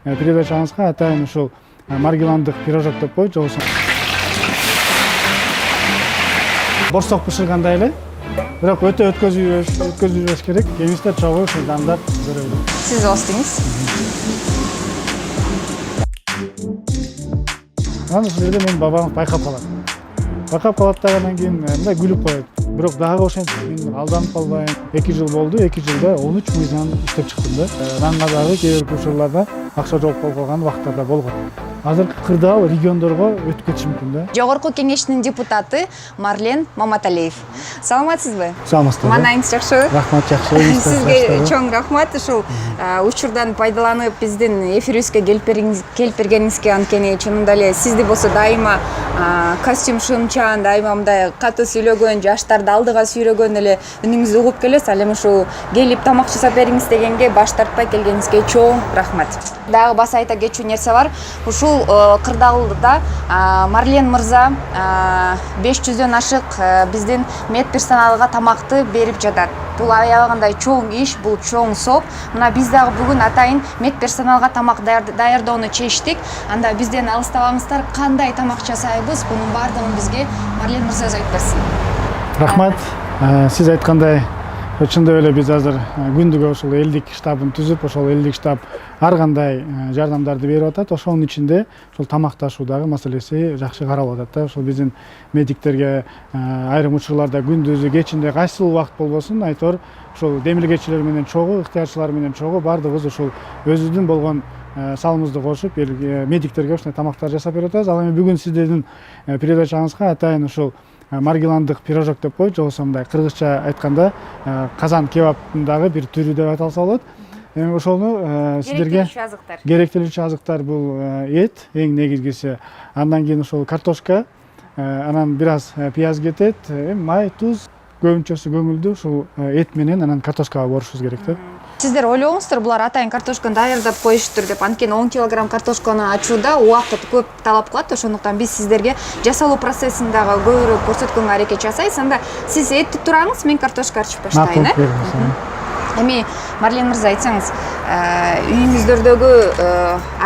передачаңызга атайын ушул маргеландык пирожок деп коет, жобосун. Борсок бышыргандай эле, бирок өтө өткөзүлбөш керек. Кеңиштер чогуу ушул дандап көрөлү. Сиз ооздуңуз. Анан ушул жерде менин бабам байкап калат. Байкап калат даган кийин мындай күлүп коет. Бирок дагы ошентип мен алданып калбайын. 2 жыл болду, 2 жылда 13 мыйзам иштеп чыктым да. Нанга дагы кээ бир учурларда акча жооп калган вакыттарда болгон. Азыркы кырдаал региондорго өтүп кетиши мүмкүн да. Жогорку кеңештин депутаты Марлен Маматалиев. Саламатсызбы? Саламатсызбы. Маанайыңыз жакшыбы? Рахмат, жакшы. Сизге чоң рахмат. Ушул учурдан пайдаланып биздин эфирибизге келип бергениңизге анткени чынында эле сизди болсо дайыма костюм шымчан, дайыма мындай катуу сүйлөгөн, жаштарды алдыга сүйрөгөн эле үнүңүздү угуп келебиз. Ал эми ушул келип тамак жасап бериңиз дегенге баш тартпай келгениңизге чоң рахмат. Дагы баса айта кетчү нерсе бар. Ушул кырдаалда Марлен мырза 500дөн ашык биздин медперсоналга тамакты берип жатат. Бул аябагандай чоң иш, бул чоң соп. Мына биз дагы бүгүн атайын медперсоналга тамак даярдоону чечтик. Анда бизден алыстабаңыздар, кандай тамак жасайбыз, бунун баардыгын бизге Марлен мырза өзү айтып берсин. Рахмат. Сиз айткандай, чындап эле биз азыр күндүгө ошол элдик штабын түзүп, ошол элдик штаб ар кандай жардамдарды берип атат. Ошонун ичинде ошол тамакташуудагы маселеси жакшы каралып атат да. Ошол биздин медиктерге айрым учурларда күндүзү, кечинде кайсыл убакыт болбосун, айтор ошол демилгечилер менен чогуу, ыктыярчылар менен чогуу баардыгыбыз ошол өзүбүздүн болгон салымызды кошуп, медиктерге ушундай тамактар жасап берип атабыз. Ал эми бүгүн сиздердин передачаңызга атайын ушул маргеландык пирожок деп коет, жобосу мындай кыргызча айтканда казан кебабындагы бир түрү деп айтылса болот. Эми ошону сиздерге керектелүүчү азыктар бул эт, эң негизгиси. Андан кийин ошол картошка, анан бир аз пияз кетет, май, туз, көбүнчөсү көңүлдүү ушул эт менен анан картошкага борушубуз керек да. Сиздер ойлогоңуздар, булар атайын картошканы даярдап коюштур деп, анткени 10 килограмм картошканы ачууда убакыт көп талап кылат. Ошондуктан биз сиздерге жасалуу процессин дагы көбүрөөк көрсөткөнгө аракет жасайбыз. Анда сиз этти тураңыз, мен картошка ачып баштайын, Эми Марлен мырза, айтсаңыз, үйүңүздөрдөгү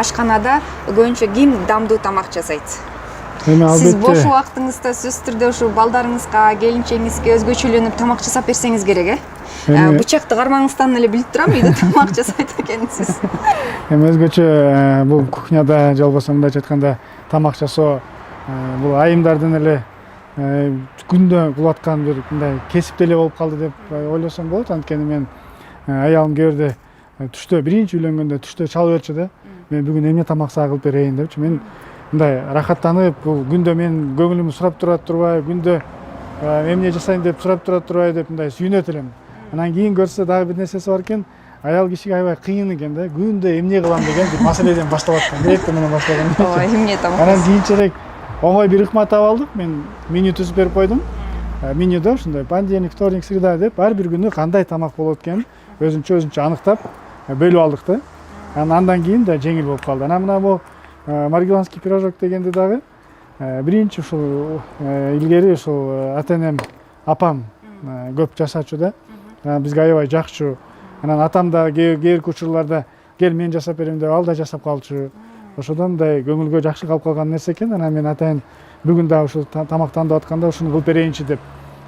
ашканада көбүнчө ким дамдуу тамак жасайт? Сиз бош убактыңызда сөзсүз түрдө ушу балдарыңызга, келинчегиңизге өзгөчөлөнүп тамак жасап берсеңиз керек, Бычакты кармагыңыздан эле билип турам, үйдө тамак жасайт экенсиз. Эми өзгөчө бул кухняда же болбосо мындайча айтканда тамак жасоо бул айымдардын эле күндө кылаткан бир мындай кесип деле болуп калды деп ойлосом болот. Анткени мен аялым кээ бирде түштө биринчи үйлөнгөндө түштө чалып берчү да. Мен бүгүн эмне тамак сага кылып берейин депчи. Мен мындай рахаттанып, бул күндө мен көңүлүмдү сурап турбай, күндө эмне жасайын деп сурап турбай деп мындай сүйүнөт элем. Анан кийин көрсө дагы бир нерсеси бар экен. Аял кишиге аябай кыйын экен да. Күндө эмне кылам деген бир маселеден башталат экен. Директор менен башталган. Ооба, эмне тамак? Анан кийинчерээк оңой бир ыкма таап алдык. Мен меню түзүп берип койдум. Менюда ушундай понедельник, вторник, среда деп ар бир күнү кандай тамак болот экенин өзүнчө аныктап бөлүп алдык да. Андан кийин да жеңил болуп калды. Анан мына бул маргеландский пирожок дегенди дагы биринчи ушул илгери ушул ата-энем, апам көп жасачу да. Бизге аябай жакчу. Анан атам да кээ бир учурларда кел мен жасап берем деп ал да жасап калчу. Ошодон мындай көңүлгө жакшы калып калган нерсе экен. Анан мен атайын бүгүн да ушул тамак тандап атканда ушуну кылып берейинчи деп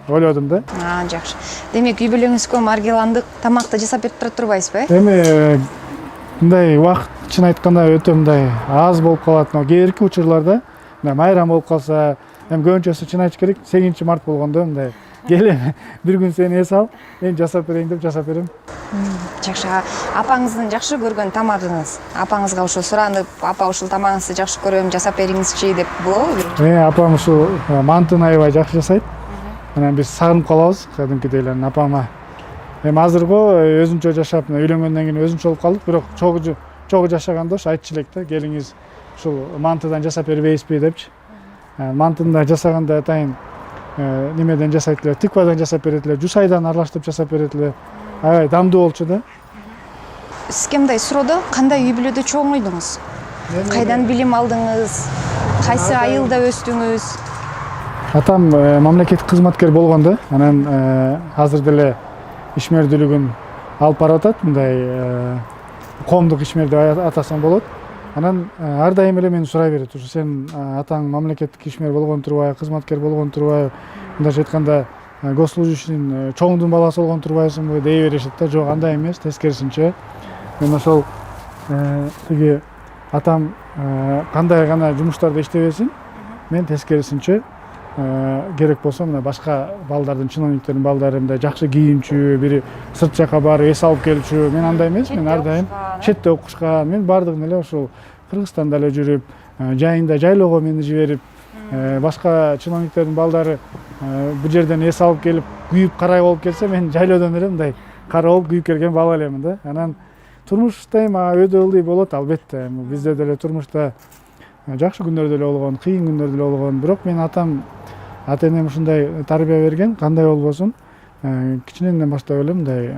ойлодум да. Жакшы. Демек үй бүлөңүзгө маргеландык тамакты жасап берип турбайсызбы? Эми мындай убакыт чын айтканда өтө мындай аз болуп калат. Кээ бирки учурларда майрам болуп калса, эми көбүнчөсү чын айтыш керек 8 март болгондо мындай кел бир күн сен эс ал, мен жасап берейин деп жасап берем. Жакшы. Апаңыздын жакшы көргөн тамагыңыз. Апаңызга ошо суранып, апа ушул тамагыңызды жакшы көрөм, жасап бериңизчи деп болобу? Апам ушул мантыны аябай жакшы жасайт. Анан биз сагынып калабыз кадимкидей эле апама. Эми азырго өзүнчө жашап, үйлөнгөндөн кийин өзүнчө болуп калдык, бирок чогуу жашаганда ошо айтчу элек да, келиңиз ушул мантыдан жасап бербейсизби депчи. Мантыны да жасаганда атайын немеден жасайт эле, тыквадан жасап берет эле, жусайдан аралаштырып жасап берет эле. Аябай дамдуу болчу да. Сизге мындай суроодо кандай үй бүлөдө чоңойдуңуз? Кайдан билим алдыңыз? Кайсы айылда өстүңүз? Атам мамлекеттик кызматкер болгон да. Анан азыр деле ишмердүүлүгүн алып барып атат. Мындай коомдук ишмер деп атасаң болот. Анан ар дайым эле мени сурай берет, ушу сен атаң мамлекеттик ишмер болгон турбайбы, кызматкер болгон турбайбы, мындайча айтканда госслужащийдин чоңдун баласы болгон турбайсыңбы дей беришет да. Жок, андай эмес, тескерисинче. Мен ошол тиги атам кандай гана жумуштарда иштебесин, мен тескерисинче керек болсо мына башка балдардын, чиновниктердин балдары мындай жакшы кийинчү, бири сырт жака барып эс алып келчү. Мен андай эмес, мен ар дайым четте окушкан. Мен бардыгын эле ошол Кыргызстанда эле жүрүп, жайында жайлоого мени жиберип, башка чиновниктердин балдары бул жерден эс алып келип, күйүп карай болуп келсе, мен жайлоодон эле мындай кара болуп күйүп келген бала элемин да. Анан турмушта эми өйдө ылдый болот албетте. Бизде деле турмушта жакшы күндөр деле болгон, кыйын күндөр деле болгон. Бирок мен атам, ата энем ушундай тарбия берген, кандай болбосун, кичинеден баштап эле мындай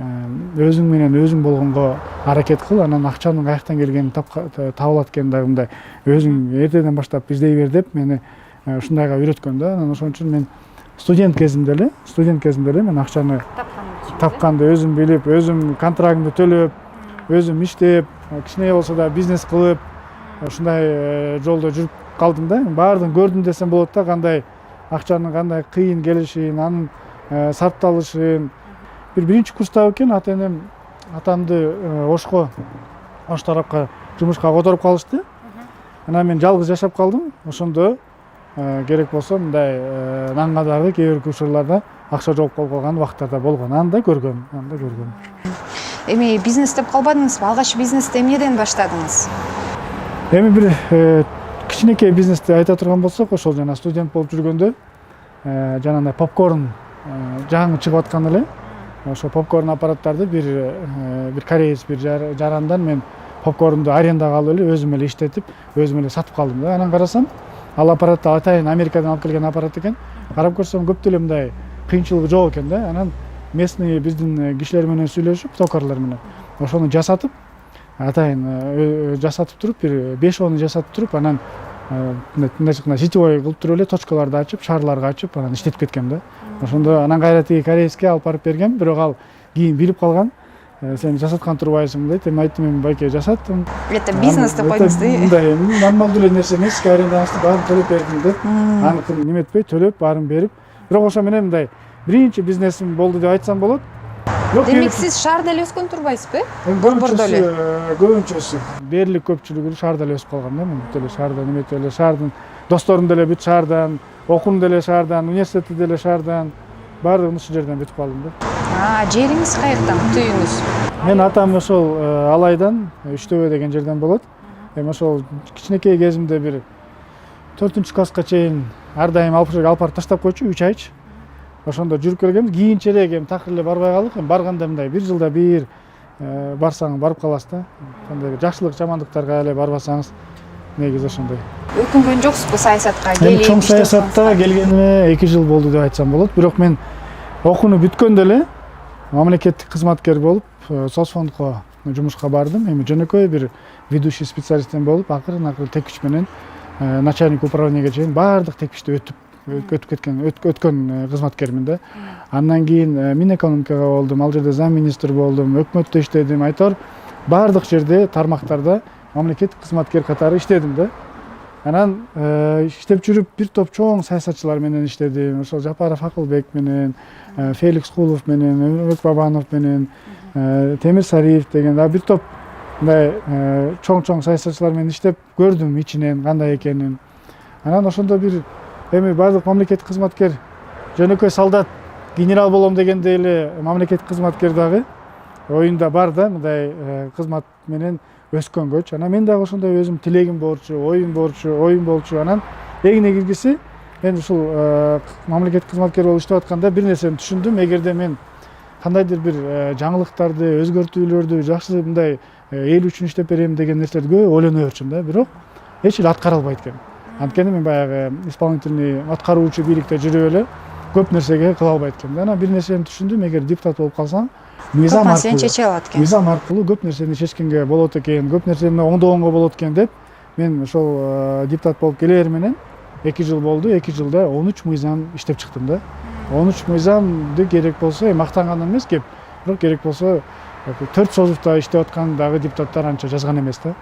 өзүң менен өзүң болгонго аракет кыл, анан акчанын каяктан келгенин табылат экен дагы мындай өзүң эртеден баштап издей бер деп мени ушундайга үйрөткөн да. Анан ошон үчүн мен студент кезимде эле мен акчаны тапканды өзүм билип, өзүм контрагымды төлөп, өзүм иштеп, кичине болсо да бизнес кылып, ушундай жолдо жүрүп калдым да. Баардыгын көрдүм десем болот да, кандай акчанын кандай кыйын келишин, анын сарпталышын. Биринчи курста экен ата энем атамды Ош тарапка жумушка которуп калышты. Анан мен жалгыз жашап калдым. Ошондо керек болсо мындай нанга дагы кээ бир учурларда акча жооп калган убактарда болгон. Анда көргөм. Эми бизнес деп калбадыңызбы? Алгач бизнести эмнеден баштадыңыз? Эми бир кичинекей бизнести айта турган болсок, ошол жана студент болуп жүргөндө жанагындай попкорн жаңы чыгып аткан эле. Ошо попкорн аппараттарды бир кореец бир жарандан мен попкорнду арендага алып эле өзүм эле иштетип, өзүм эле сатып калдым да. Анан карасам, ал аппаратты атайын Америкадан алып келген аппарат экен. Карап көрсөм көп деле мындай кыйынчылыгы жок экен да. Анан местный биздин кишилер менен сүйлөшүп, токарлар менен ошону жасатып, атайын жасатып туруп, бир 5-10 жасатып туруп, анан мындайча сетевой кылып туруп эле точкаларды ачып, шаарларга ачып, анан иштетип кеткем да. Ошондо анан кайра тиги корейске алып барып бергем, бирок ал кийин билип калган. Сен жасаткан турбайсың дейт. Эми айттым, мен байке жасаттым. Это бизнес деп койдуңуз да. Мындай нормалдуу эле нерсе эмес, арендаңызды баарын төлөп бердим деп. Аныкын неметпей төлөп, баарын берип. Бирок ошо менен мындай биринчи бизнесим болду деп айтсам болот. Демек сиз шаарда эле өскөн турбайсызбы? Борбордо эле. Көбүнчөсү дээрлик көпчүлүгү шаарда эле өсүп калган да. Мен бүт эле шаарда немете эле шаардын досторум деле бүт шаардан, окуум деле шаардан, университетти деле шаардан, баардыгын ушул жерден бүтүп калдым да. Жериңиз каяктан, түйүңүз? Мен атам ошол Алайдан, Үчтөбө деген жерден болот. Эми ошол кичинекей кезимде бир 4-класска чейин ар дайым алып барып таштап койчу 3 айчы. Ошондо жүрүп келгем, кийинчерээк эми такыр эле барбай калдык. Эми барганда мындай 1 жылда бир барсаң барып каласыз да. Кандай бир жакшылык, жамандыктарга эле барбасаңыз негизи ошондой. Өкүнгөн жоксузбу саясатка келип? Чоң саясатта келгениме 2 жыл болду деп айтсам болот. Бирок мен окууну бүткөндө эле мамлекеттик кызматкер болуп, соцфондко жумушка бардым. Эми жөнөкөй бир ведущий специалисттен болуп, акырын тек күч менен начальник управлениеге чейин баардык текичти өткөн кызматкермин да. Андан кийин Минэкономикага болдум, ал жерде зам министр болдум, өкмөттө иштедим. Айтор баардык жерде тармактарда мамлекеттик кызматкер катары иштедим да. Анан иштеп жүрүп бир топ чоң саясатчылар менен иштедим. Ошол Жапаров Акылбек менен, Феликс Кулов менен, Өмүрбек Бабанов менен, Темир Сариев деген бир топ мындай чоң саясатчылар менен иштеп көрдүм ичинен кандай экенин. Анан ошондо бир эми баардык мамлекеттик кызматкер, жөнөкөй солдат, генерал болом дегенде эле мамлекеттик кызматкер дагы оюнда бар да, мындай кызмат менен өскөнгөчү. Анан мен дагы ошондой өзүм тилегим борчу, оюм болчу. Анан эң негизгиси мен ушул мамлекеттик кызматкер болуп иштеп атканда бир нерсени түшүндүм. Эгерде мен кандайдыр бир жаңылыктарды, өзгөртүүлөрдү жакшы мындай эл үчүн иштеп берем деген нерселерди көп ойлоно берчүмүн да, бирок эч эле аткара албайт экенмин. Анткени мен баягы исполнительный аткаруучу бийликте жүрүп эле көп нерсеге кыла албайт экенмин. Анан бир нерсени түшүндүм, эгер депутат болуп калсаң, мыйзам аркылуу көп нерсени чечкенге болот экен, көп нерсени оңдогонго болот экен деп мен ошол депутат болуп келээр менен 2 жыл болду. 2 жылда 13 мыйзам иштеп чыктым да. 13 мыйзамды керек болсо, мактанганым эмес кеп, бирок керек болсо төрт созувда иштеп аткан дагы депутаттар анча жазган эмес да.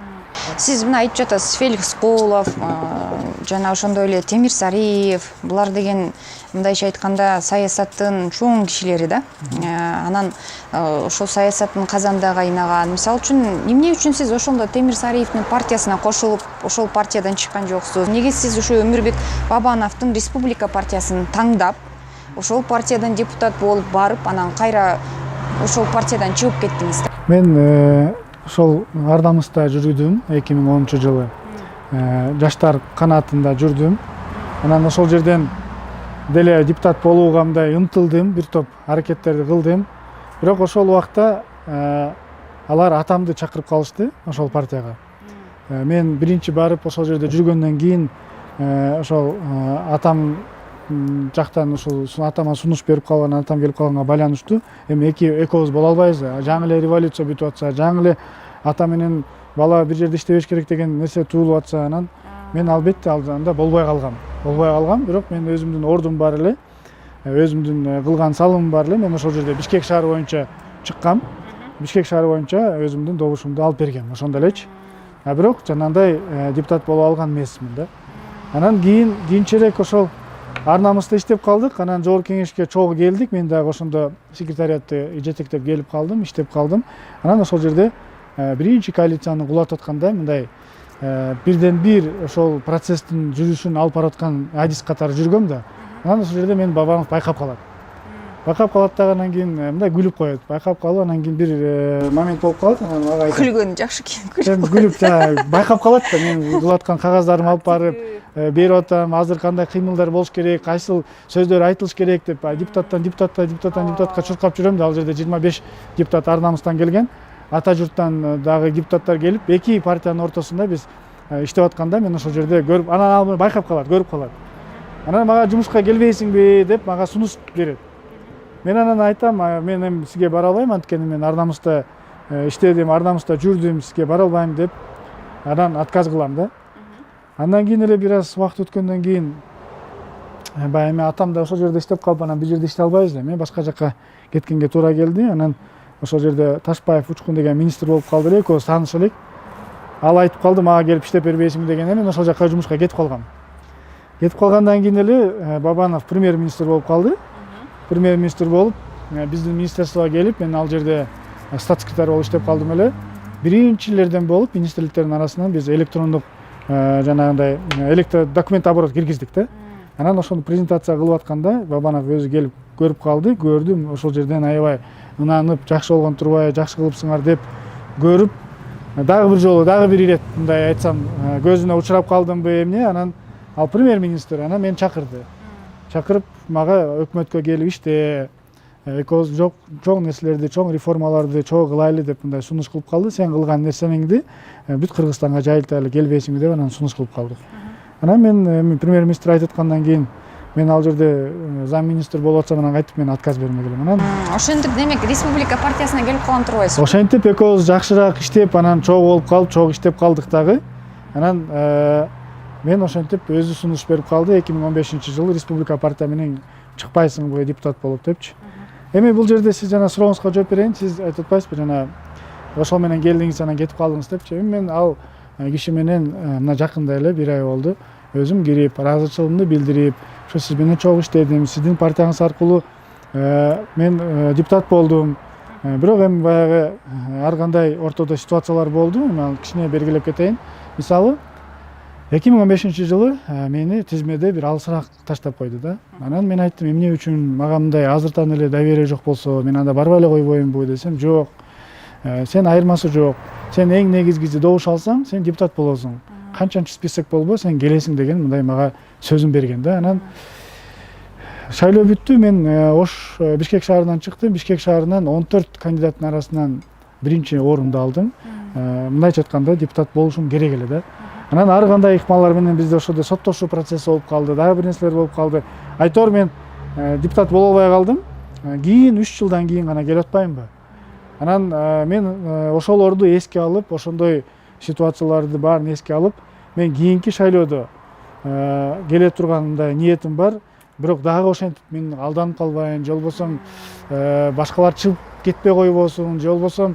Сиз мына айтып жатасыз, Феликс Колов, жана ошондой эле Темир Сариев, булар деген мындайча айтканда саясаттын чоң кишилери да. Анан ошол саясаттын казанда кайнаган. Мисалы үчүн, эмне үчүн сиз ошондо Темир Сариевдин партиясына кошулуп, ошол партиядан чыккан жоксуз? Неге сиз ушу Өмүрбек Бабановдун Республика партиясын таңдап, ошол партиядан депутат болуп барып, анан кайра ошол партиядан чыгып кеттиңиз? Мен ошол Ар намыста жүрдүм 2010 жылы. Жаштар канатында жүрдүм. Анан ошол жерден деле депутат болууга мындай умтулдум, бир топ аракеттерди кылдым. Бирок ошол убакта алар атамды чакырып калышты ошол партияга. Мен биринчи барып ошол жерде жүргөндөн кийин ошол атам жактан ушул атама сунуш берип калган, атам келип калганга байланыштуу. Эми экөөбүз боло албайбыз. Жаңы эле революция бүтүп атса, жаңы эле ата менен бала бир жерде иштебеш керек деген нерсе туулуп атса, анан мен албетте анда болбой калгам. Бирок мен өзүмдүн ордум бар эле, өзүмдүн кылган салымым бар эле. Мен ошол жерде Бишкек шаары боюнча чыккам. Бишкек шаары боюнча өзүмдүн добушумду алып бергем, ошондо элечи. Бирок жанагындай депутат боло алган эмесмин да. Анан кийинчерээк ошол Ар намыста иштеп калдык. Анан жогорку кеңешке чогуу келдик. Мен дагы ошондо секретариатты жетектеп келип калдым, иштеп калдым. Анан ошол жерде биринчи коалицияны кулатып атканда мындай бирден бир ошол процесстин жүрүшүн алып бараткан адис катары жүргөм да. Анан ошол жерде мен Бабанов байкап калат. Анан кийин мындай күлүп коет. Байкап калып, анан кийин бир момент болуп калат. Анан ага айтат. Күлгөн жакшы экен. Күлүп байкап калат да. Мен кулаткан кагаздарымды алып барып берип атам, азыр кандай кыймылдар болуш керек, кайсыл сөздөр айтылыш керек деп депутатка чуркап жүрөм да. Ал жерде 25 депутат Ар намыстан келген, ата журттан дагы депутаттар келип, эки партиянын ортосунда биз иштеп атканда мен ошол жерде көрүп, анан ал байкап калат, көрүп калат. Анан мага жумушка келбейсиңби деп мага сунуш берет. Мен анан айтам, мен эми сизге бара албайм, анткени мен Ар намыста иштедим, Ар намыста жүрдүм, сизге бара албайм деп анан отказ кылам да. Андан кийин эле бир аз убакыт өткөндөн кийин баягы эми атам да ошол жерде иштеп калып, анан бир жерде иштей албайбыз да. Мен башка жака кеткенге туура келди. Анан ошол жерде Ташбаев Учкун деген министр болуп калды эле, экөөбүз тааныш элек. Ал айтып калды, мага келип иштеп бербейсиңби дегенде мен ошол жака жумушка кетип калгам. Кетип калгандан кийин эле Бабанов премьер-министр болуп калды. Премьер-министр болуп, биздин министерствого келип, мен ал жерде статс-секретарь болуп иштеп калдым эле. Биринчилерден болуп, министрликтердин арасынан биз электрондук жанагындай документ оборот киргиздик да. Анан ошону презентация кылып атканда Бабанов өзү келип көрүп калды, көрдүм ошол жерден аябай ынанып, жакшы болгон турбайбы, жакшы кылыпсыңар деп көрүп, дагы бир жолу, дагы бир ирет мындай айтсам, көзүнө учурап калдымбы эмне, анан ал премьер-министр анан мени чакырды. Чакырып мага өкмөткө келип иште, экөөбүз чоң нерселерди, чоң реформаларды чогуу кылайлы деп мындай сунуш кылып калды. Сен кылган нерсеңди бүт Кыргызстанга жайылтайлы, келбейсиңби деп анан сунуш кылып калды. Анан мен премьер-министр айтып аткандан кийин мен ал жерде зам министр болуп атсам, анан кайтып мен отказ бермек элем. Анан Ошентип демек Республика партиясына келип калган турбайсызбы? Ошентип экөөбүз жакшыраак иштеп, анан чогуу болуп калып, чогуу иштеп калдык дагы. Анан мен ошентип өзү сунуш берип калды 2015 жылы Республика партия менен чыкпайсыңбы депутат болуп депчи. Эми бул жерде сиз жана сурооңузга жооп берейин. Сиз айтып атпайсызбы жана ошол менен келдиңиз, анан кетип калдыңыз депчи. Эми мен ал киши менен мына жакында эле бир ай болду. Өзүм кирип, ыраазычылыгымды билдирип, ошо сиз менен чогуу иштедим, сиздин партияңыз аркылуу мен депутат болдум. Бирок эми баягы ар кандай ортодо ситуациялар болду. Мен кичине белгилеп кетейин. Мисалы 2015 жылы мени тизмеде бир алысыраак таштап койду да. Анан мен айттым, эмне үчүн мага мындай азыртан эле доверие жок болсо, мен анда барбай эле койбоймунбу десем, жок. Сен айырмасы жок. Сен эң негизгиси добуш алсаң, сен депутат болосуң. Канчанчы список болбо, сен келесиң деген мындай мага сөзүн берген да. Анан шайлоо бүттү. Мен Ош Бишкек шаарынан чыктым. Бишкек шаарынан 14 кандидаттын арасынан биринчи орунду алдым. Мындайча айтканда депутат болушум керек эле да. Анан ар кандай ыкмалар менен бизде ошодо соттошуу процесси болуп калды, дагы бир нерселер болуп калды. Айтор мен депутат боло албай калдым. Кийин 3 жылдан кийин гана келип атпаймынбы? Анан мен ошолорду эске алып, ошондой ситуацияларды баарын эске алып, мен кийинки шайлоодо келе турган мындай ниетим бар. бирок дагы ошентип мен алданып калбайын, же болбосо башкалар чыгып кетпей койбосун, же болбосо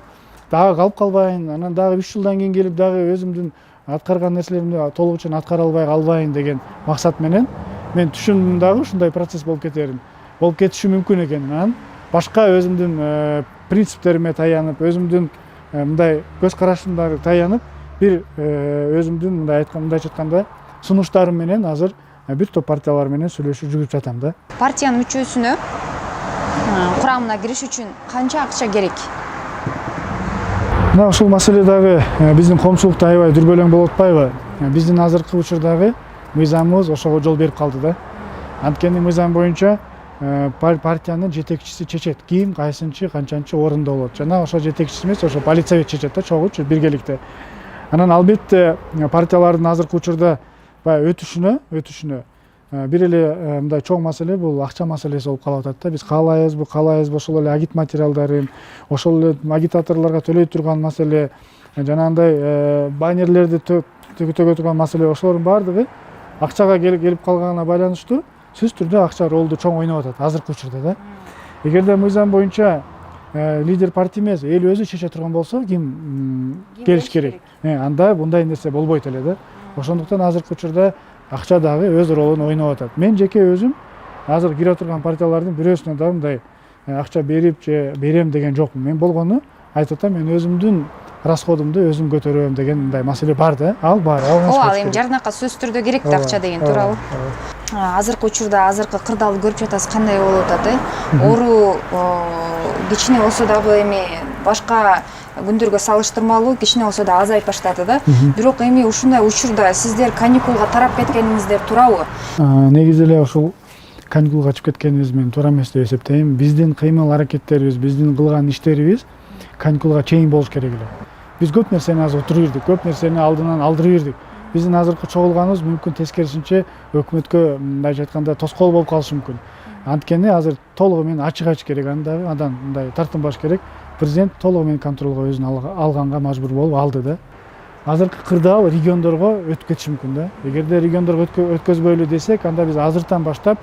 дагы калып калбайын, анан дагы 3 жылдан кийин келип дагы өзүмдүн аткарган нерселеримди толугуча аткара албай калбайын деген максат менен мен түшүндүм дагы ушундай процесс болуп кетерин, болуп кетиши мүмкүн экенин. Анан башка өзүмдүн принциптериме таянып, өзүмдүн мындай көз карашымдарга таянып, бир өзүмдүн мындайча айтканда сунуштарым менен азыр бир топ партиялар менен сүйлөшүп жүрүп жатам да. Партиянын мүчөсүнө курамына кириш үчүн канча акча керек? Мына ушул маселе дагы биздин коомчулукта аябай дүрбөлөң болуп атпайбы? Биздин азыркы учурдагы мыйзамыбыз ошого жол берип калды да. Анткени мыйзам боюнча партиянын жетекчиси чечет, ким кайсынчы канчанчы орунда болот. Жана ошо жетекчиси эмес, ошо политсовет чечет да, чогуу биргеликте. Анан албетте партиялардын азыркы учурда баягы өтүшүнө бир эле мындай чоң маселе бул акча маселеси болуп калып атат да. Биз каалайбызбы, ошол эле агит материалдарын, ошол эле агитаторлорго төлөй турган маселе, жанагындай баннерлерди төгө турган маселе, ошолордун баардыгы акчага келип калганына байланыштуу сөзсүз түрдө акча ролду чоң ойноп атат азыркы учурда да. Эгерде мыйзам боюнча лидер партия эмес, эл өзү чече турган болсо, ким келиш керек? Анда мындай нерсе болбойт эле да. Ошондуктан азыркы учурда акча дагы өз ролун ойноп атат. Мен жеке өзүм азыр кире турган партиялардын бирөөсүнө дагы мындай акча берип же берем деген жокмун. Мен болгону айтып атам, мен өзүмдүн расходумду өзүм көтөрөм деген мындай маселе бар да. Ал бар. Ал эми жардамка сөзсүз түрдө керек да акча деген туурабы? Азыркы учурда азыркы кырдаалды көрүп жатасыз, кандай болуп атат, Оору кичине болсо дагы эми башка күндөргө салыштырмалуу кичине болсо да азайып баштады да. Бирок эми ушундай учурда сиздер каникулга тарап кеткениңиздер туурабы? Негизи эле ушул каникулга чыгып кеткенибиз мен туура эмес деп эсептейм. Биздин кыймыл аракеттерибиз, биздин кылган иштерибиз каникулга чейин болуш керек эле. Биз көп нерсени азыр утуруп ирдик, көп нерсени алдынан алдырып ирдик. Биздин азыркы чогулганыбыз мүмкүн тескерисинче өкмөткө мындайча айтканда тоскоол болуп калышы мүмкүн. Анткени азыр толугу менен ачык керек, андан мындай тартынбаш керек. Президент толугу менен контролго өзүн алганга мажбур болуп алды да. Азыркы кырдаал региондорго өтүп кетиши мүмкүн да. Эгерде региондорго өткөзбөйлү десек, анда биз азыртан баштап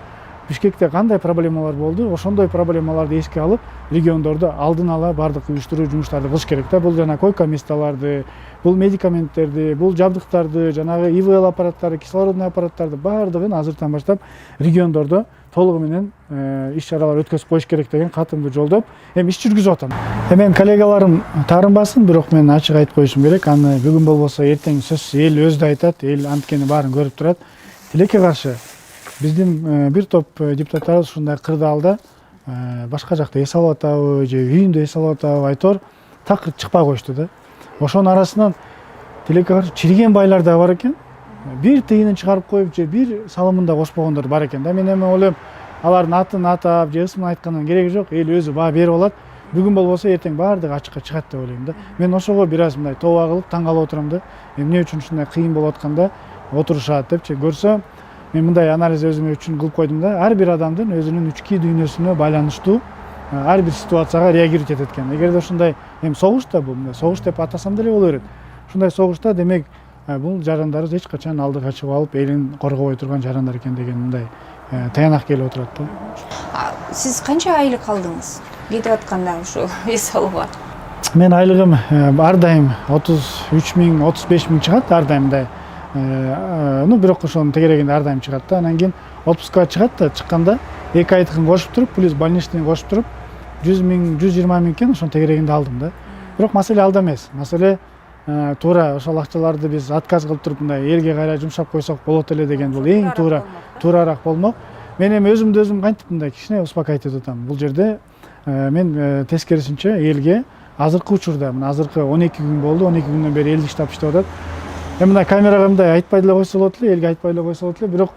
Бишкекте кандай проблемалар болду, ошондой проблемаларды эске алып, региондордо алдын ала бардык уюштуруу жумуштарды кылыш керек да. Бул жана койка месталарды, бул медикаменттерди, бул жабдыктарды, жанагы ИВЛ аппараттары, кислородный аппараттарды бардыгын азыртан баштап региондордо толугу менен иш-чаралар өткөзүп коюш керек деген катымды жолдоп, эми иш жүргүзүп атам. Мен коллегаларым таарынбасын, бирок мен ачык айтып коюшум керек. Аны бүгүн болбосо эртең сөзсүз эл өзү айтат, эл анткени баарын көрүп турат. Тилекке каршы биздин бир топ депутаттарыбыз ушундай кырдаалда башка жакта эс алып атабы же үйүндө эс алып атабы айтор так чыкпай коюшту да. Ошонун арасынан тилекке каршы чириген байлар да бар экен. Бир тыйынын чыгарып коюп же бир салымын да кошпогондор бар экен да. Мен эми ойлойм, алардын атын атап же ысмын айткандын кереги жок. Эл өзү баа берип алат. Бүгүн болбосо эртең баардыгы ачыкка чыгат деп ойлойм да. Мен ошого бир аз мындай тооба кылып таң калып отурам да. Эмне үчүн ушундай кыйын болуп атканда отурушат депчи көрсөм, мен мындай анализ өзүм үчүн кылып койдум да. Ар бир адамдын өзүнүн ички дүйнөсүнө байланыштуу ар бир ситуацияга реагировать этет экен. Эгерде ушундай эми согушта бул согуш деп атасам деле боло берет. Ушундай согушта демек бул жарандарыбыз эч качан алдыга чыгып алып элин коргобой турган жарандар экен деген мындай таянак келип отурат да. Сиз канча айлык алдыңыз кетип атканда ушу эс алууга? Мен айлыгым ар дайым 33 миң, 35 миң чыгат ар дайым мындай. Бирок ошонун тегерегинде ар дайым чыгат да. Анан кийин отпускка чыгат да, чыкканда 2 айдыкын кошуп туруп, плюс больничный кошуп туруп 100 миң, 120 миң экен, ошонун тегерегинде алдым да. Бирок маселе алда эмес. Маселе туура ошол акчаларды биз отказ кылып туруп мындай элге кайра жумшап койсок болот эле деген бул эң туураараак болмок. Мен эми өзүмдү өзүм кантип мындай кичине успокаивать атам. Бул жерде мен тескерисинче элге азыркы учурда, мына азыркы 12 күн болду, 12 күндөн бери элдик штаб иштеп атат. Мындай камерага мындай айтпай деле койсо болот эле, элге айтпай деле койсо болот эле, бирок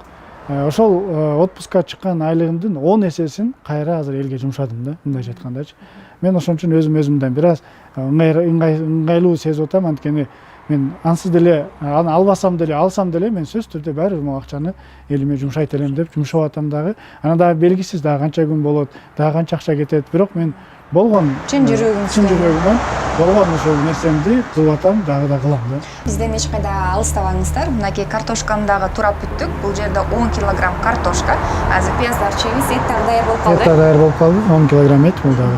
ошол отпускка чыккан айлыгымдын 10 эсесин кайра азыр элге жумшадым да, мындайча айткандачы. Мен ошон үчүн өзүмдөн бир аз ыңгайлуу сезип атам, анткени мен ансыз деле аны албасам деле, алсам деле мен сөзсүз түрдө баары бир могу акчаны элиме жумшайт элем деп жумшап атам дагы. Анан дагы белгисиз дагы канча күн болот, дагы канча акча кетет. Бирок мен болгон Чын жүрөгүңүздөн. чын жүрөгүмөн болгон ошол нерсемди кылып атам, дагы да кылам да. Бизден эч кайда алыстабаңыздар. Мынакей картошканы дагы турап бүттүк. Бул жерде 10 килограмм картошка. Азыр пияздар чебиз, эттер даяр болуп калды. Эттер даяр болуп калды. 10 килограмм эт бул дагы.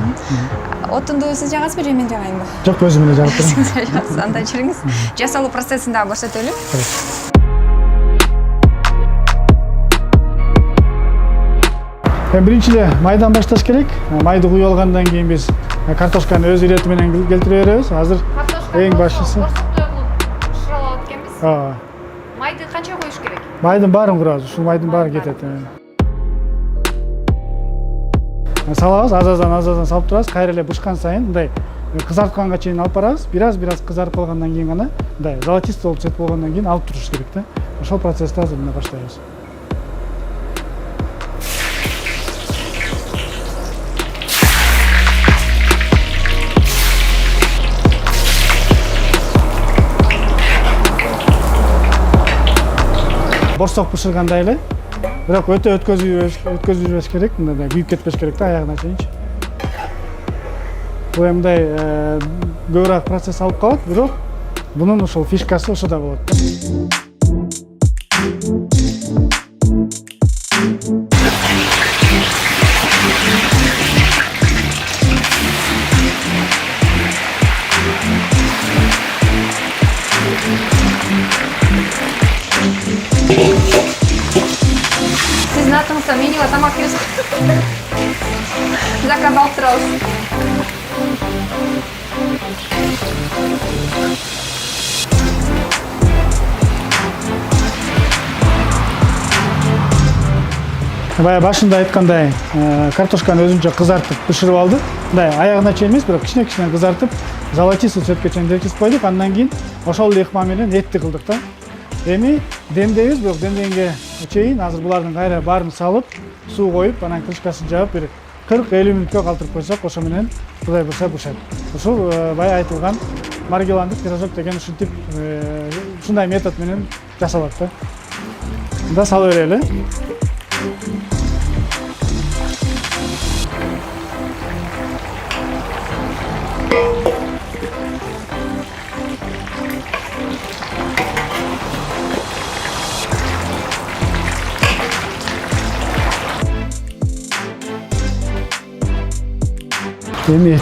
Отунду сиз жагасызбы же мен жагайынбы? Жок, өзүм эле жагып турам. Анда чириңиз. Жасалуу процессин дагы көрсөтөлү. Биринчи эле майдан башташ керек. Майды куюп алгандан кийин биз картошканы өз ирети менен келтире беребиз. Азыр эң башкысы бышыралап аткенбиз. ооба. Майды канча коюш керек? Майдын баарын курабыз. Ушул майдын баары кетет. Салабыз, азаздан салып турабыз. Кайра эле бышкан сайын мындай кызартканга чейин алып барабыз. Бираз кызарып калгандан кийин гана мындай золотистый болуп цвет болгондон кийин алып туруш керек да. Ошол процессти азыр мына баштайбыз. Борсок бышыргандай эле. Бирок өтө өткөзүлбөш керек, мындай күйүп кетпеш керек да аягына чейинчи. Бул мындай көбүрөөк процесс алып калат, бирок бунун ошол фишкасы ошода болот. Сиздин атыңызда менюга тамак бересиз. Заказ алып турабыз. Бая башында айткандай, картошканы өзүнчө кызартып, бышырып алдык. Мындай аягына чейин эмес, бирок кичине кызартып, золотистый цветке чейин жеткизип койдук. Андан кийин ошол эле ыкма менен этти кылдык да. Эми демдейбиз, бирок демдегенге чейин азыр булардын кайра баарын салып, суу коюп, анан крышкасын жаап, бир 40-50 мүнөткө калтырып койсок, ошо менен Кудай буйрса бышат. Ушул бая айтылган маргеландык пирожок деген ушинтип ушундай метод менен жасалат да. Мында салып берели. Эми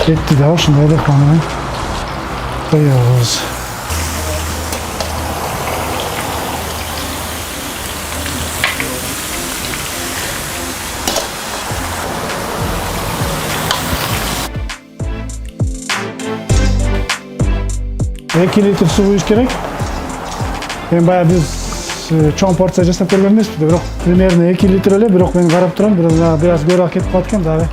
этти да ушундай эле менен коебуз. Эки литр суу куюш керек. Эми бая биз чоң порция жасап көргөн эмеспиз, бирок примерно 2 литр эле, бирок мен карап турам, бираз көбүрөөк кетип калат экен дагы.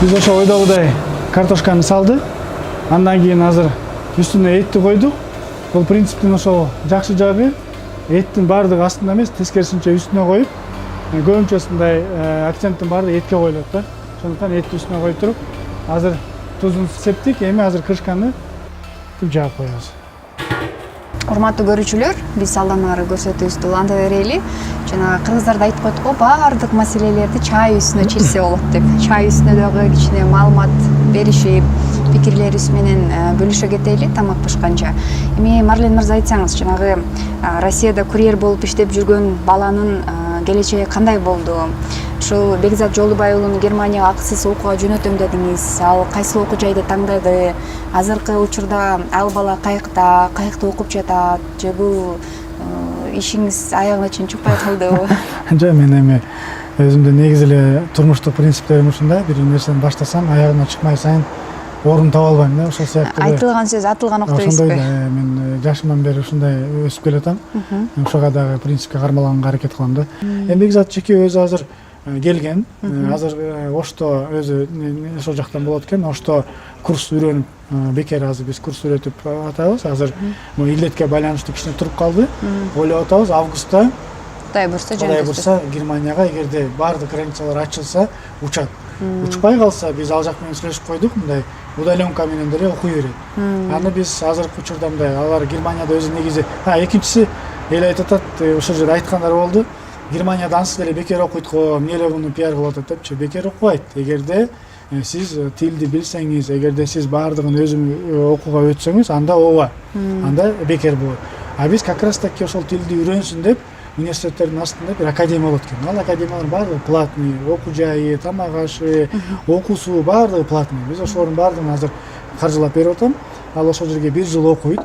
Биз ошо ойдогудай картошканы салды. Андан кийин азыр үстүнө этти койдук. Бул принциптин ошол жакшы жагы эттин баардыгы астында эмес, тескерисинче үстүнө коюп, көбүнчөсүндай акценттин баардыгы этке коюлат да. Ошондуктан этти үстүнө коюп туруп, азыр тузун септик, эми азыр крышканы жаап коебуз. Урматтуу көрүүчүлөр, биз алдан ары көрсөтүүбүздү уланта берели. Жанагы кыргыздарда айтып коет го, баардык маселелерди чай үстүнө чечсе болот деп. Чай үстүнө дагы кичине маалымат беришип, пикирлерибиз менен бөлүшө кетели тамак бышканча. Эми Марлен мырза айтсаңыз, жанагы Россияда курьер болуп иштеп жүргөн баланын келечеги кандай болду? Ушул Бекзат Жолдубай уулун Германияга акысыз окууга жөнөтөм дедиңиз. Ал кайсы окуу жайды тандады? Азыркы учурда ал бала кайыкта окуп жатат? Же бул ишиңиз аягына чейин чыкпай калдыбы? Жок, мен эми өзүмдүн негизи эле турмуштук принциптерим ушундай. Бир нерсени баштасам, аягына чыкмай сайын орун таба албайм да. Ошол сыяктуу айтылган сөз атылган ок дейсизби? Ошондой да, мен жашымдан бери ушундай өсүп келатам. Ошого дагы принципке кармалганга аракет кылам да. Эми Бекзат жеке өзү азыр келген. Азыр Ошто өзү ошол жактан болот экен. Ошто курс үйрөнүп, бекер азыр биз курс үйрөтүп атабыз. Азыр могу илдетке байланыштуу кичине туруп калды. Ойлоп атабыз, августта Кудай бурса Германияга, эгерде баардык границалар ачылса, учат. Учпай калса, биз ал жак менен сүйлөшүп койдук, мындай удаленка менен деле окуй берет. Аны биз азыркы учурда мындай алар Германияда өзү негизи, экинчиси эл айтып атат, ошол жерде айткандар болду. Германияда ансыз деле бекер окуйт го, эмне эле муну пиар кылып атат депчи, бекер окубайт. Эгерде сиз тилди билсеңиз, эгерде сиз баардыгын өзүң окууга өтсөңүз, анда ооба, анда бекер болот. А биз как раз таки ошол тилди үйрөнсүн деп университеттердин астында бир академия болот экен. Ал академиялар баардыгы платный, окуу жайы, тамак ашы, окуусу баардыгы платный. Биз ошолордун баардыгын азыр каржылап берип атам. Ал ошол жерге 1 жыл окуйт.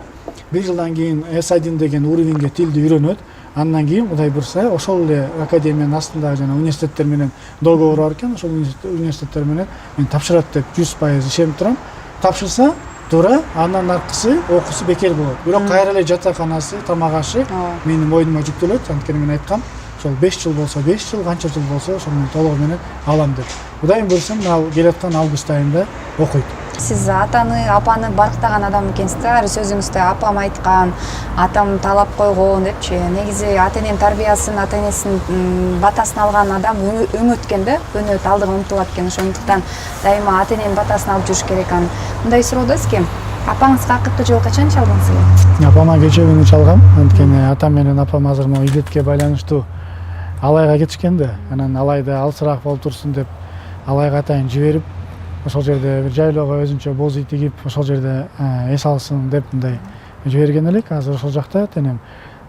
1 жылдан кийин S1 деген уровеньге тилди үйрөнөт. Андан кийин Кудай буйрса, ошол эле академиянын астындагы жана университеттер менен договор бар экен. Ошол университеттер менен мен тапшырат деп 100% ишенип турам. Тапшырса, туура андан аркысы окуусу бекер болот. Бирок кайра эле жатаканасы, тамак ашы менин мойнума жүктөлөт. Анткени мен айткам, ошол 5 жыл болсо 5 жыл, канча жыл болсо ошол менен толугу менен алам деп. Кудайым буйрса, ал келаткан август айында окуйт. Сиз атаны, апаны барктаган адам экенсиз да. Сөзүңүздө апам айткан, атам талап койгон депчи. Негизи ата-эненин тарбиясын, ата-энесинин батасын алган адам өң өткөн да, өнөт алдыга умтулат экен. Ошондуктан дайыма ата-эненин батасын алып жүрүш керек экен. Мындай суроо сизге. Апаңызга акыркы жолу качан чалдыңыз эле? Апама кечээ күнү чалгам. Анткени атам менен апам азыр могу илдетке байланыштуу Алайга кетишкен да. Анан Алайда алсыраак болуп турсун деп Алайга атайын жиберип, ошол жерде бир жайлоого өзүнчө боз үй тигип, ошол жерде эс алсын деп мындай жиберген элек. Азыр ошол жакта атенем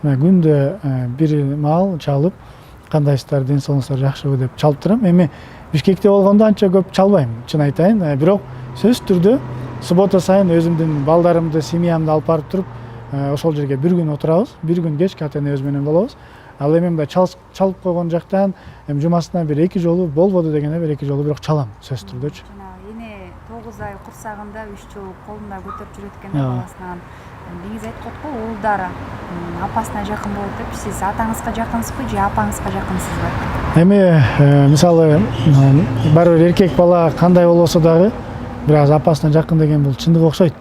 күндө бир маал чалып, кандайсыздар, ден соолугуңуздар жакшыбы деп чалып турам. Эми Бишкекте болгондо анча көп чалбайм, чын айтайын. Бирок сөзсүз түрдө суббота сайын өзүмдүн балдарымды, семьямды алып барып туруп, ошол жерге бир күн отурабыз. Бир күн кечки ата-энебиз менен болобуз. Ал эми мындай чалып койгон жактан жумасына бир 2 жолу болбоду дегенде бир 2 жолу бирок чалам сөзсүз түрдөчү. Эне 9 ай курсагында 3 жыл колунда көтөрүп жүрөт экен баласынан. Биңиз айткан го уулдар апасына жакын болот деп, сиз атаңызга жакынсызбы же апаңызга жакынсызбы? Эми мисалы бар бир эркек бала кандай болбосо дагы бир аз апасына жакын деген бул чындык окшойт.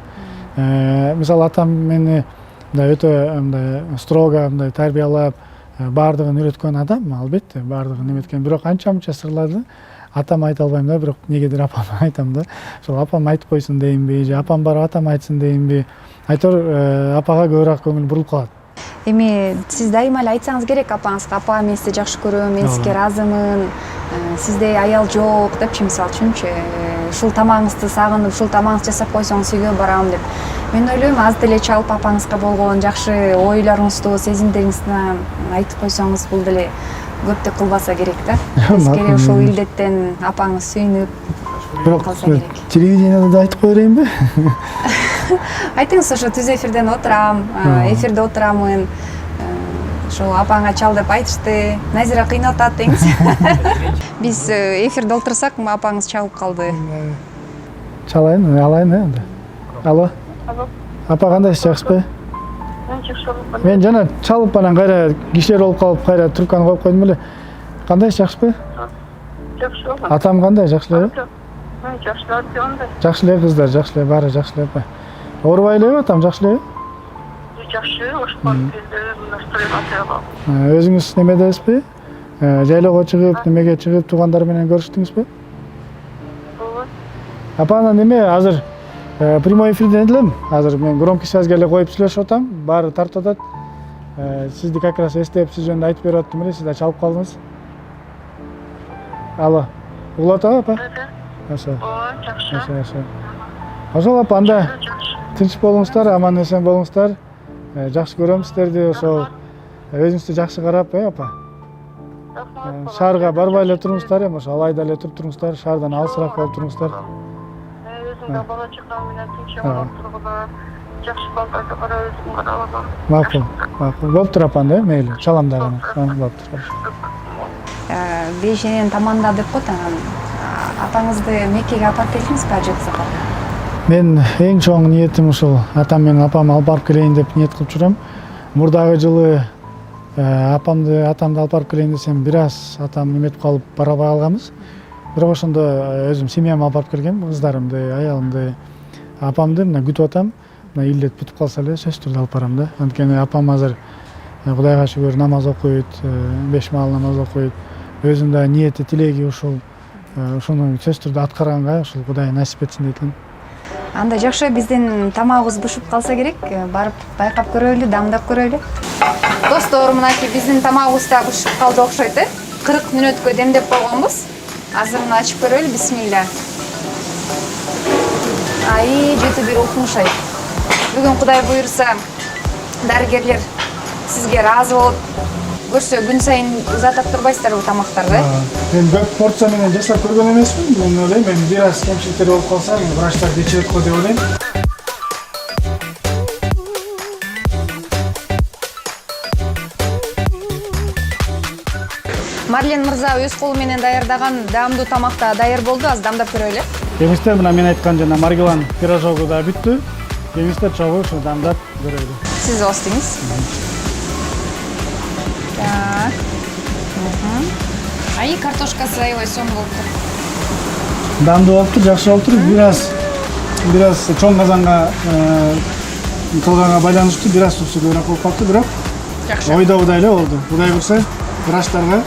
Мисалы атам мени мындай өтө мындай строго мындай тарбиялап баардыгын үйрөткөн адам, албетте баардыгын эметкен. Бирок анча-мынча сырларды атам айта албайм да, бирок негедир апама айтам да. Ошол апам айтып койсун дейинби же апам барып атам айтсын дейинби. Айтор апага көбүрөөк көңүл бурулуп калат. Эми сиз дайыма эле айтсаңыз керек апаңызга, апа мен сизди жакшы көрөм, мен сизге ыраазымын, сизде аял жок депчи, мисалы үчүнчү, ушул тамагыңызды сагынып, ушул тамагыңызды жасап койсоңуз үйгө барам деп. Мен ойлойм, аз деле чалып апаңызга болгон жакшы ойлоруңузду, сезимдериңизди айтып койсоңуз, бул деле көптүк кылбаса керек да. Тескери ушул илдеттен апаңыз сүйүнүп калса керек. Телевиденияда да айтып коерейинби? Айтыңыз, ошо түз эфирден отурам, эфирде отурамын. Ошо апаңа чал деп айтышты. Назира кыйнап атат деңиз. Биз эфирде отурсак, апаңыз чалып калды. Чалайын, алайын энди. Алло. Алло. Апа кандайсыз, жакшысызбы? Мен жакшы. Мен жана чалып анан кайра кишилер болуп калып, кайра трубканы коюп койдум эле. Кандайсыз, жакшысызбы? Жакшы. Атам кандай, жакшы элеби? Мен жакшылар дегенде. Жакшы эле кыздар, жакшы эле, баары жакшы эле апа. Оорубай элеби атам, жакшы элеби? Жакшы, ошол кезде настроение. Өзүңүз немедесизби? Жайлоого чыгып, немеге чыгып, туугандар менен көрүштүңүзбү? Апа, анан неме азыр прямой эфирден элем. Азыр мен громкий связьга эле коюп сүйлөшүп атам. Баары тартып атат. Сизди как раз эстеп, сиз жөнүндө айтып берип аттым эле, сиз да чалып калдыңыз. Алло. Угулуп атабы апа? Ошо. Жакшы. Ошол апа, анда тынч болуңуздар, аман эсен болуңуздар. Жакшы көрөм сиздерди, ошол өзүңүздү жакшы карап, апа. Шаарга барбай эле туруңуздар, ошо Алайда эле туруп туруңуздар, шаардан алысыраак болуп туруңуздар. Өзүмдө бала чакам менен тынч болуп тургула, жакшы балдарды карап өзүм карабам. Макул. Болуптур апа, анда мейли, чалам дагы. Болуптур. Бешенен таманда деп коет анан. Апаңызды Меккеге алып барып келдиңизби, ажытсага? Мен эң чоң ниетим ушул атам менен апамды алып барып келейин деп ниет кылып жүрөм. Мурдагы жылы атамды алып барып келейин десем, бир аз атам эметип калып бара албай калганбыз. Бирок ошондо өзүм семьямды алып барып келгем, кыздарымды, аялымды, апамды мына күтүп атам. Мына илдет бүтүп калса эле сөзсүз түрдө алып барам да. Анткени апам азыр Кудайга шүгүр намаз окуйт, 5 маал намаз окуйт. Өзүнүн да ниети, тилеги ушул ушуну сөзсүз түрдө аткарганга ушул Кудай насип этсин дейт элем. Анда жакшы, биздин тамагыбыз бышып калса керек, барып байкап көрөлү, дамдап көрөлү. Достор, мынакей биздин тамагыбыз да бышып калды окшойт, 40 мүнөткө демдеп койгонбуз. Азыр муну ачып көрөлү, бисмилля. Ай, жети бир укмушайт. Бүгүн Кудай буйруса, дарыгерлер сизге ыраазы болуп көрсө күн сайын узатып турбайсыздарбы тамактарды? Мен көп порция менен жасап көргөн эмесмин. Мен ойлойм, мен бир аз кемчиликтер болуп калса, врачтар кечирет го деп ойлойм. Марлен мырза өз колу менен даярдаган даамдуу тамак да даяр болду, аз дамдап көрөлү. Жеңиштер, мына мен айткан жана маргелан пирожогу да бүттү. Жеңиштер чогуу ушу дамдап көрөлү. Сиз ооздуңуз. Так. Ай, картошкасы аябай сонун болуптур. Дамдуу болуптур, жакшы болуптур. Бир аз чоң казанга кылганга байланыштуу бир аз сусу көбүрөөк болуп калды, бирок Жакшы. ойдогудай эле болду. Кудай буйруса, врачтарга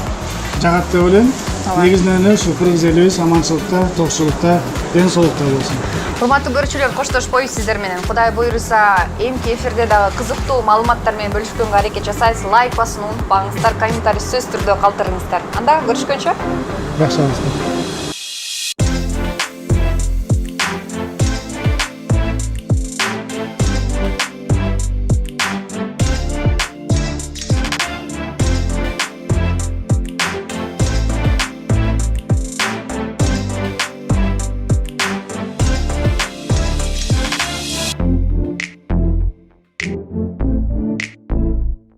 жагат деп ойлойм. Негизинен эле ушу кыргыз элибиз аманчылыкта, токчулукта, ден соолукта болсун. Урматтуу көрүүчүлөр, коштошпойбуз сиздер менен. Кудай буйруса, эмки эфирде дагы кызыктуу маалыматтар менен бөлүшкөнгө аракет жасайбыз. Лайк басууну унутпаңыздар, комментарий сөзсүз түрдө калтырыңыздар. Анда көрүшкөнчө. Жакшы болуңуздар.